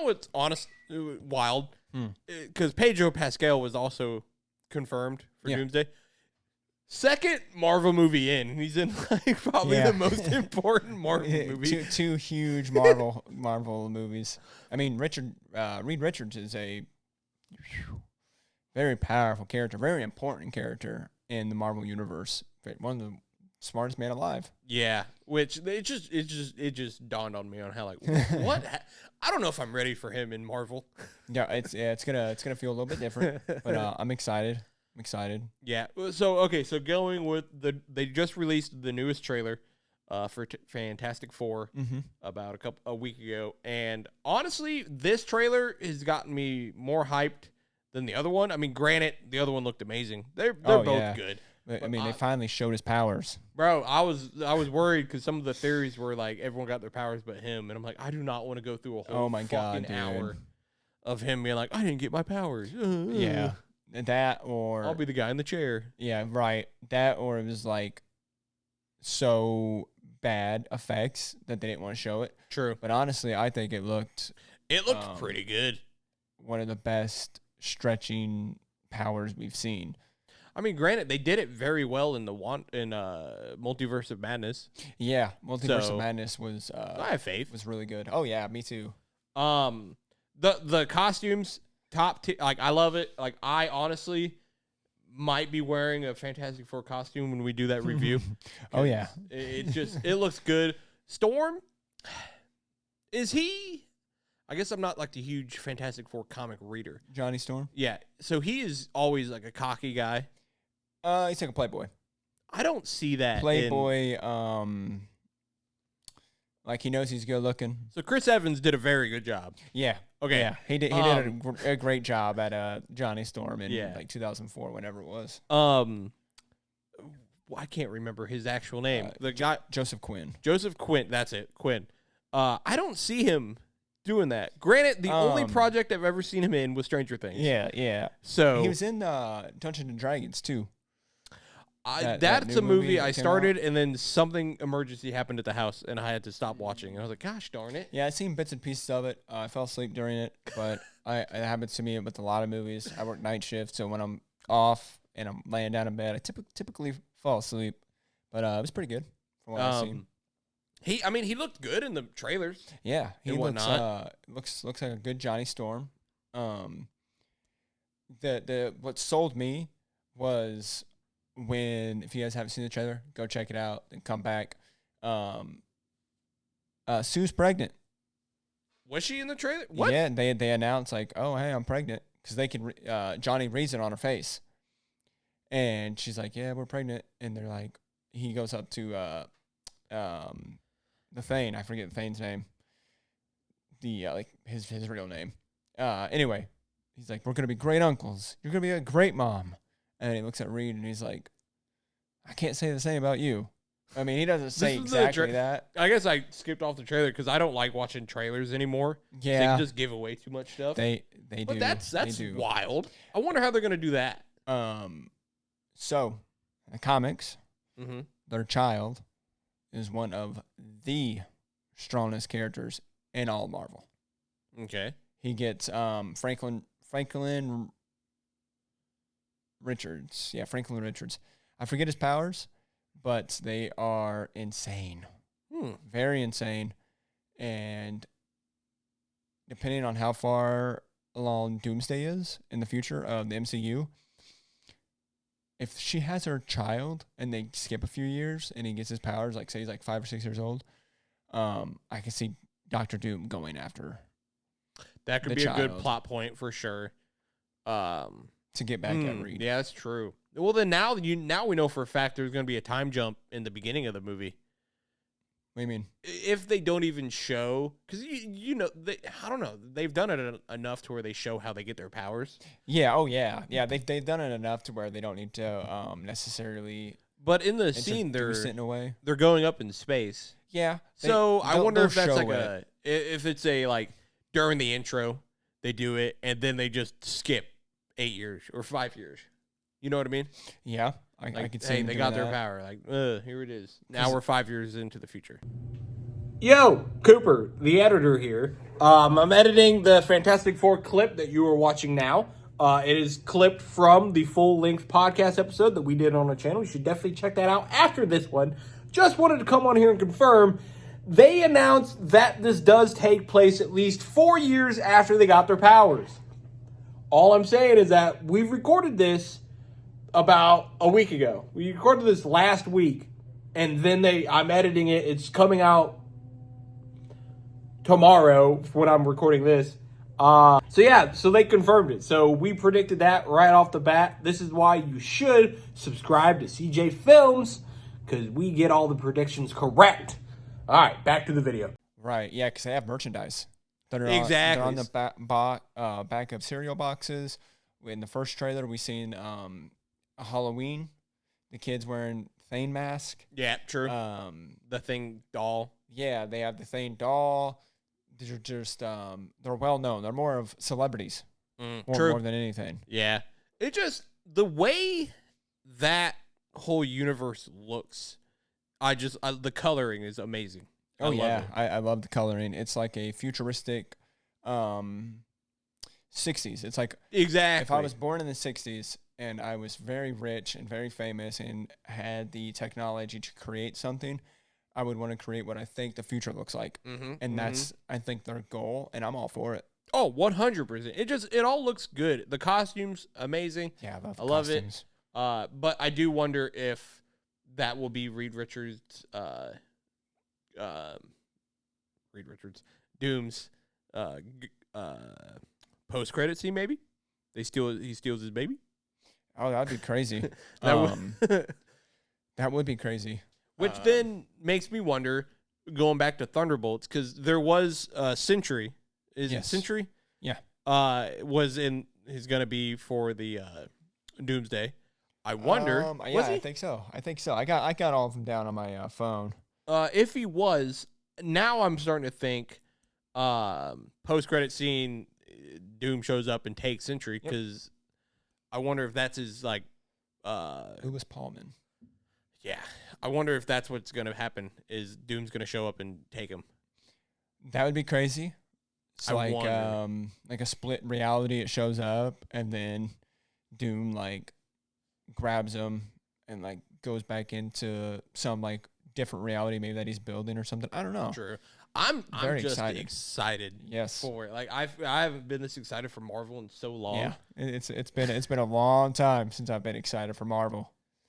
what's wild? Because Pedro Pascal was also confirmed for Doomsday. Second Marvel movie in. He's in like probably the most important Marvel movie. Two huge Marvel movies. I mean, Reed Richards is a very powerful character, very important character in the Marvel universe. One of the smartest man alive. Yeah, which it just dawned on me on how like what I don't know if I'm ready for him in Marvel. It's gonna feel a little bit different, but I'm excited. Yeah. So going with they just released the newest trailer for Fantastic Four about a week ago, and honestly, this trailer has gotten me more hyped than the other one. I mean, granted, the other one looked amazing. They're both good. I mean, they finally showed his powers. Bro, I was worried because some of the theories were like everyone got their powers but him, and I'm like, I do not want to go through a whole hour of him being like, I didn't get my powers. Yeah. That or I'll be the guy in the chair. Yeah, right. That or it was like so bad effects that they didn't want to show it. True. But honestly, I think it looked pretty good. One of the best stretching powers we've seen. I mean, granted, they did it very well in Multiverse of Madness. Yeah, Multiverse of Madness was I have faith. Was really good. Oh yeah, me too. The costumes like I love it. Like I honestly might be wearing a Fantastic Four costume when we do that review. Oh yeah. It looks good. Storm, is he? I guess I'm not like the huge Fantastic Four comic reader. Johnny Storm? Yeah. So he is always like a cocky guy. He's like a playboy. I don't see that. Playboy, like he knows he's good looking. So Chris Evans did a very good job. Yeah. Okay. Yeah. He did a great job at Johnny Storm in like 2004, whenever it was. I can't remember his actual name. The guy Joseph Quinn. Joseph Quinn. That's it. Quinn. I don't see him doing that. Granted, the only project I've ever seen him in was Stranger Things. Yeah, yeah. So he was in Dungeons and Dragons too. That's a movie I started, and then something emergency happened at the house, and I had to stop watching. And I was like, "Gosh darn it!" Yeah, I've seen bits and pieces of it. I fell asleep during it, but it happens to me with a lot of movies. I work night shift, so when I'm off and I'm laying down in bed, I typically fall asleep. But it was pretty good from what I've seen. He looked good in the trailers. Yeah, he looks like a good Johnny Storm. What sold me was when, if you guys haven't seen the trailer, go check it out and come back. Sue's pregnant. Was she in the trailer? What? Yeah, they announced like, oh hey, I'm pregnant, because they can Johnny reads it on her face, and she's like, yeah, we're pregnant, and they're like, he goes up to the Thane. I forget the Thane's name. The like his real name. Anyway, he's like, we're gonna be great uncles. You're gonna be a great mom. And he looks at Reed and he's like, I can't say the same about you. I mean, he doesn't say exactly that. I guess I skipped off the trailer because I don't like watching trailers anymore. Yeah, they can just give away too much stuff. They do. But that's wild. I wonder how they're gonna do that. So in the comics, their child is one of the strongest characters in all Marvel. Okay. He gets Franklin Richards. Yeah, Franklin Richards. I forget his powers, but they are insane. Very insane. And depending on how far along Doomsday is in the future of the MCU, if she has her child and they skip a few years and he gets his powers, like say he's like 5 or 6 years old, I can see Dr. Doom going after that could be a good plot point for sure. To get back at Reed. Yeah, that's true. Well, then now we know for a fact there's going to be a time jump in the beginning of the movie. What do you mean? If they don't even show, because I don't know, they've done it enough to where they show how they get their powers. Yeah. Oh yeah. Yeah. They've done it enough to where they don't need to necessarily. But in the scene, they're going up in space. Yeah. So I wonder if that's like if it's a like during the intro they do it and then they just skip 8 years or 5 years. You know what I mean? Yeah. I can see. Hey, they got their power. Like, here it is. Now we're 5 years into the future. Yo, Cooper, the editor here. I'm editing the Fantastic Four clip that you are watching now. It is clipped from the full-length podcast episode that we did on the channel. You should definitely check that out after this one. Just wanted to come on here and confirm. They announced that this does take place at least 4 years after they got their powers. All I'm saying is that we've recorded this about a week ago. We recorded this last week, and then I'm editing it. It's coming out tomorrow when I'm recording this. So they confirmed it. So we predicted that right off the bat. This is why you should subscribe to CJ Films, because we get all the predictions correct. All right, back to the video. Right, yeah, because they have merchandise. Exactly. They're on the back of cereal boxes. In the first trailer, we seen a Halloween. The kids wearing Thane mask. Yeah, true. The Thing doll. Yeah, they have the Thane doll. They're just they're well known. They're more of celebrities, more than anything. Yeah, it just the way that whole universe looks. The coloring is amazing. Oh yeah, I love the coloring. It's like a futuristic 60s. It's like exactly if I was born in the 60s and I was very rich and very famous and had the technology to create something, I would want to create what I think the future looks like. And that's, I think, their goal, and I'm all for it. Oh, 100%. It all looks good. The costumes, amazing. Yeah, I love it. But I do wonder if that will be Reed Richards' Doom's post-credit scene, maybe? He steals his baby? Oh, that'd be crazy. That would be crazy. Which then makes me wonder, going back to Thunderbolts, because there was Sentry. Is it Sentry? Yeah. He's going to be for the Doomsday. I wonder. I think so. I got all of them down on my phone. If he was, now I'm starting to think post-credit scene, Doom shows up and takes Sentry, because I wonder if that's his, like... Who was Paulman? Yeah. I wonder if that's what's going to happen, is Doom's going to show up and take him. That would be crazy. It's like a split reality. It shows up, and then Doom, like, grabs him and, like, goes back into some, like, different reality maybe that he's building or something. I don't know. True. I'm very just excited for it. Like, I haven't been this excited for Marvel in so long. Yeah. It's been a long time since I've been excited for Marvel.